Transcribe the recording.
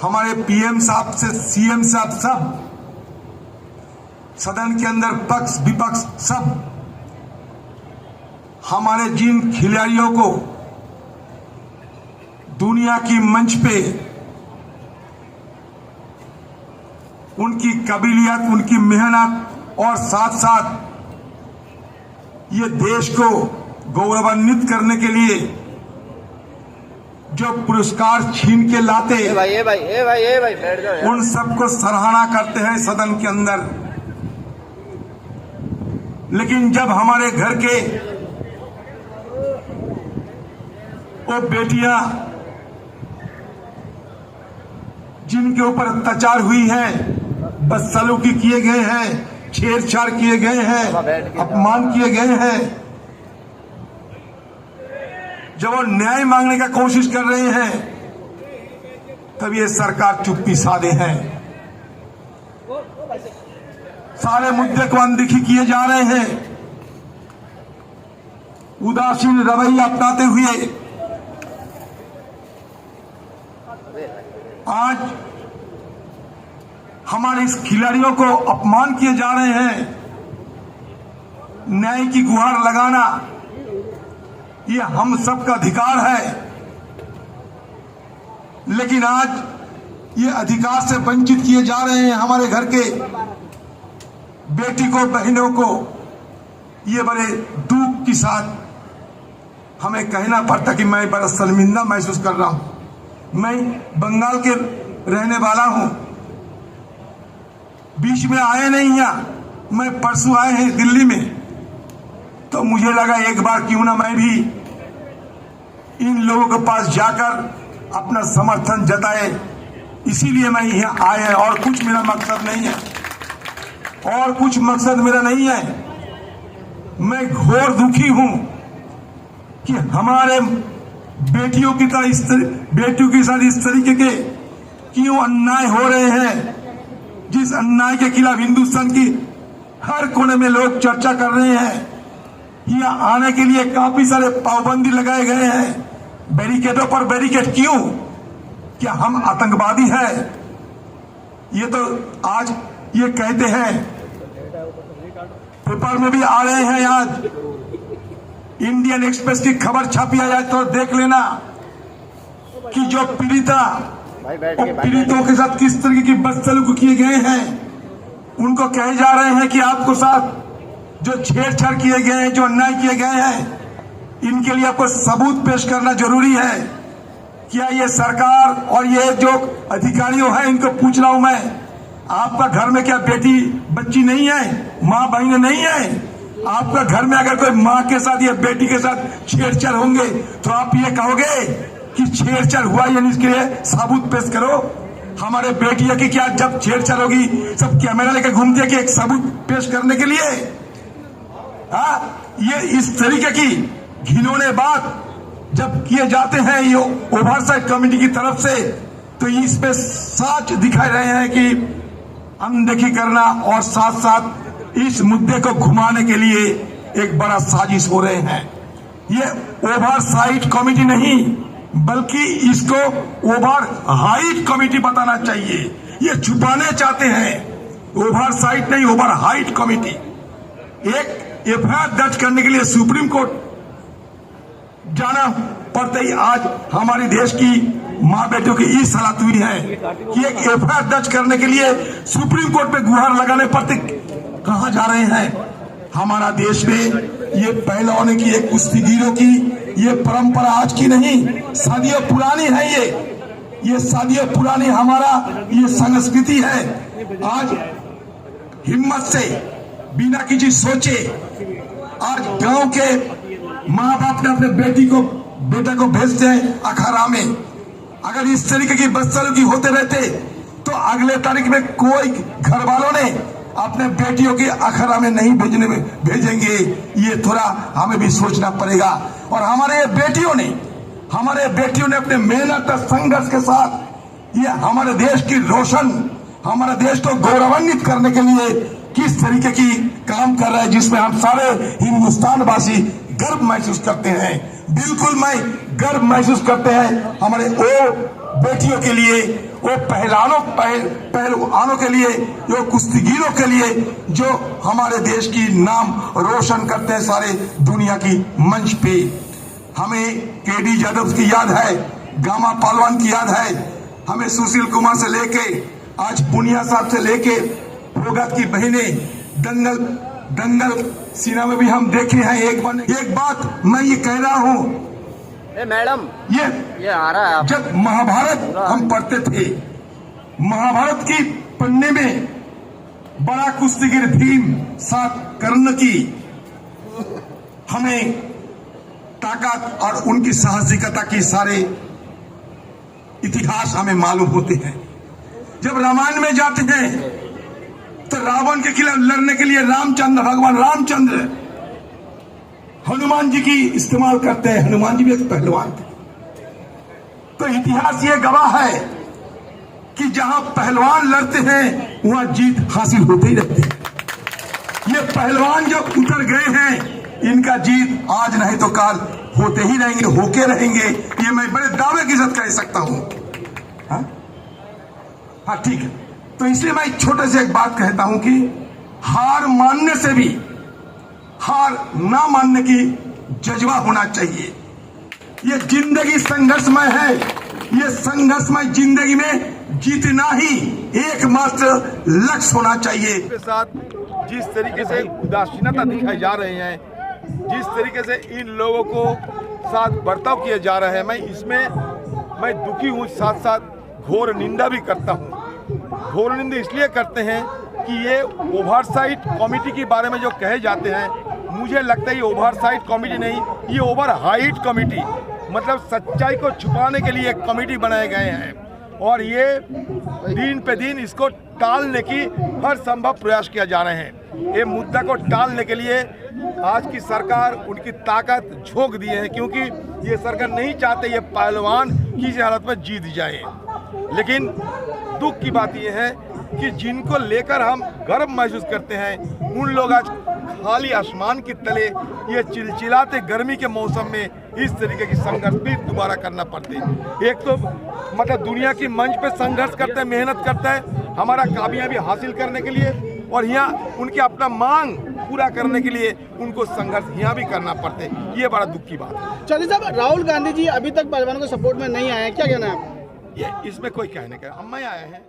हमारे पीएम साहब से सीएम साहब सब सदन के अंदर पक्ष विपक्ष सब हमारे जिन खिलाड़ियों को दुनिया की मंच पे उनकी काबिलियत, उनकी मेहनत और साथ साथ ये देश को गौरवान्वित करने के लिए जो पुरस्कार छीन के लाते बैठ जाओ। उन सबको सराहना करते हैं सदन के अंदर। लेकिन जब हमारे घर के वो बेटियां जिनके ऊपर अत्याचार हुई है, बदसलूकी किए गए हैं, छेड़छाड़ किए गए हैं, अपमान किए गए हैं, जब वो न्याय मांगने का कोशिश कर रहे हैं तब ये सरकार चुप्पी साधे हैं। सारे मुद्दे को अनदेखी किए जा रहे हैं। उदासीन रवैया अपनाते हुए आज हमारे इस खिलाड़ियों को अपमान किए जा रहे हैं। न्याय की गुहार लगाना ये हम सबका अधिकार है, लेकिन आज ये अधिकार से वंचित किए जा रहे हैं। हमारे घर के बेटी को, बहनों को ये बड़े दुख के साथ हमें कहना पड़ता कि मैं बड़ा शर्मिंदा महसूस कर रहा हूं। मैं बंगाल के रहने वाला हूं, बीच में आए नहीं यहाँ, मैं परसों आए हैं दिल्ली में, तो मुझे लगा एक बार क्यों ना मैं भी इन लोगों के पास जाकर अपना समर्थन जताए। इसीलिए मैं यहाँ आया है और कुछ मेरा मकसद नहीं है, और कुछ मकसद मेरा नहीं है। मैं घोर दुखी हूं कि हमारे बेटियों की बेटियों के साथ इस तरीके के क्यों अन्याय हो रहे हैं, जिस अन्याय के खिलाफ हिंदुस्तान की हर कोने में लोग चर्चा कर रहे हैं। यहाँ आने के लिए काफी सारे पाबंदी लगाए गए हैं, बैरिकेडों पर बैरिकेड। क्यों? क्या हम आतंकवादी हैं? ये तो आज ये कहते हैं, पेपर में भी आ रहे हैं। आज इंडियन एक्सप्रेस की खबर छापी है तो देख लेना कि जो पीड़िता और पीड़ितों के साथ किस तरीके की बदसलूकी किए गए हैं। उनको कहे जा रहे हैं कि आपको साथ जो छेड़छाड़ किए गए हैं, जो अन्याय किए गए हैं, इनके लिए आपको सबूत पेश करना जरूरी है। क्या ये सरकार और ये जो अधिकारियों हैं, इनको पूछ रहा हूं मैं, आपका घर में क्या बेटी बच्ची नहीं है, माँ बहन नहीं है? आपका घर में अगर कोई माँ के साथ या बेटी के साथ छेड़छाड़ होंगे तो आप ये कहोगे कि छेड़छाड़ हुआ, यानी इसके लिए सबूत पेश करो। हमारे बेटियों की क्या जब छेड़छाड़ होगी सब कैमरा लेकर घूमते हैं कि एक सबूत पेश करने के लिए? ये इस तरीके की घिनौने बात जब किए जाते हैं ये ओवरसाइट कमेटी की तरफ से, तो इस पे साच दिखा रहे हैं कि अनदेखी करना और साथ साथ इस मुद्दे को घुमाने के लिए एक बड़ा साजिश हो रहे हैं। ये ओवरसाइट कमेटी नहीं बल्कि इसको ओवर हाइट कमेटी बताना चाहिए। ये छुपाने चाहते हैं, ओवरसाइट नहीं ओवर हाइट कमेटी। एक एफआईआर दर्ज करने के लिए सुप्रीम कोर्ट जाना पड़ता ही आज हमारे देश की माँ बेटियों की इस हालत हुई है कि एक एफआईआर दर्ज करने के लिए सुप्रीम कोर्ट पे गुहार लगाने पड़ते। कहां जा रहे हैं? हमारा देश में ये पहलवानों की, एक कुश्तीगीरों की ये परंपरा आज की नहीं, सदियों पुरानी है। ये सदियों पुरानी हमारा ये संस्कृति है। आज हिम्मत से बिना किसी सोचे आज गांव के माँ बाप ने अपने बेटे को भेजते हैं अखाड़ा में। अगर इस तरीके की बदसलूकी होते रहते तो अगले तारीख में कोई घर वालों ने अपने बेटियों के अखाड़ा में नहीं भेजेंगे। ये थोड़ा हमें भी सोचना पड़ेगा। और हमारे बेटियों ने अपने मेहनत और संघर्ष के साथ ये हमारे देश की रोशन, हमारे देश को गौरवान्वित करने के लिए किस तरीके की काम कर रहे हैं, जिसमें हम सारे हिंदुस्तान वासी गर्व महसूस करते हैं। बिल्कुल मैं गर्व महसूस करते हैं हमारे वो बेटियों के लिए, वो पहलवानों के लिए, वो कुश्तीगीरों के लिए जो हमारे देश की नाम रोशन करते हैं सारे दुनिया की मंच पे। हमें केडी यादव की याद है, गामा पहलवान की याद है, हमें सुशील कुमार से लेके आज पुनिया साहब से लेके भोगत की बहनें दंगल सीना में भी हम देखे हैं। एक बात मैं ये कह रहा हूँ, मैडम ये आ रहा है आप। जब महाभारत हम पढ़ते थे, महाभारत की पढ़ने में बड़ा कुश्तीगीर भीम साथ कर्ण की हमें ताकत और उनकी साहसिकता की सारे इतिहास हमें मालूम होते हैं। जब रामायण में जाते हैं तो रावण के खिलाफ लड़ने के लिए भगवान रामचंद्र हनुमान जी की इस्तेमाल करते हैं। हनुमान जी भी एक पहलवान थे। तो इतिहास ये गवाह है कि जहां पहलवान लड़ते हैं वहां जीत हासिल होते ही रहती है। ये पहलवान जो उतर गए हैं, इनका जीत आज नहीं तो काल होते ही रहेंगे, होके रहेंगे। ये मैं बड़े दावे के साथ कह सकता हूं। हाँ ठीक है। तो इसलिए मैं छोटे से एक बात कहता हूं कि हार मानने से भी हार ना मानने की जज्बा होना चाहिए। ये जिंदगी संघर्षमय है। ये संघर्षमय जिंदगी में जीतना ही एकमात्र लक्ष्य होना चाहिए। के साथ जिस तरीके से उदासीनता दिखाई जा रहे हैं, जिस तरीके से इन लोगों को साथ बर्ताव किए जा रहे हैं, मैं दुखी हूँ, साथ साथ घोर निंदा भी करता हूँ। घोर निंदा इसलिए करते हैं कि ये ओवरसाइट कमेटी के बारे में जो कहे जाते हैं, मुझे लगता है ये ओवरसाइट कमेटी नहीं, ये ओवर हाइट कमेटी, मतलब सच्चाई को छुपाने के लिए एक कमेटी बनाए गए हैं। और ये दिन पे दिन इसको टालने की हर संभव प्रयास किया जा रहे हैं। ये मुद्दा को टालने के लिए आज की सरकार उनकी ताकत झोंक दिए हैं, क्योंकि ये सरकार नहीं चाहते ये पहलवान किसी हालत में जीत जाए। लेकिन दुख की बात यह है कि जिनको लेकर हम गर्व महसूस करते हैं, उन लोग आज खाली आसमान की तले ये चिलचिलाते गर्मी के मौसम में इस तरीके की संघर्ष भी दोबारा करना पड़ते हैं। एक तो मतलब दुनिया की मंच पे संघर्ष करते हैं, मेहनत करता है हमारा कामयाबी हासिल करने के लिए, और यहाँ उनके अपना मांग पूरा करने के लिए उनको संघर्ष यहाँ भी करना पड़ते है। ये बड़ा दुख की बात है। चलिए साहब, राहुल गांधी जी अभी तक पहलवानों को सपोर्ट में नहीं आए, क्या कहना है आप? ये इसमें कोई कहने का हम आए हैं।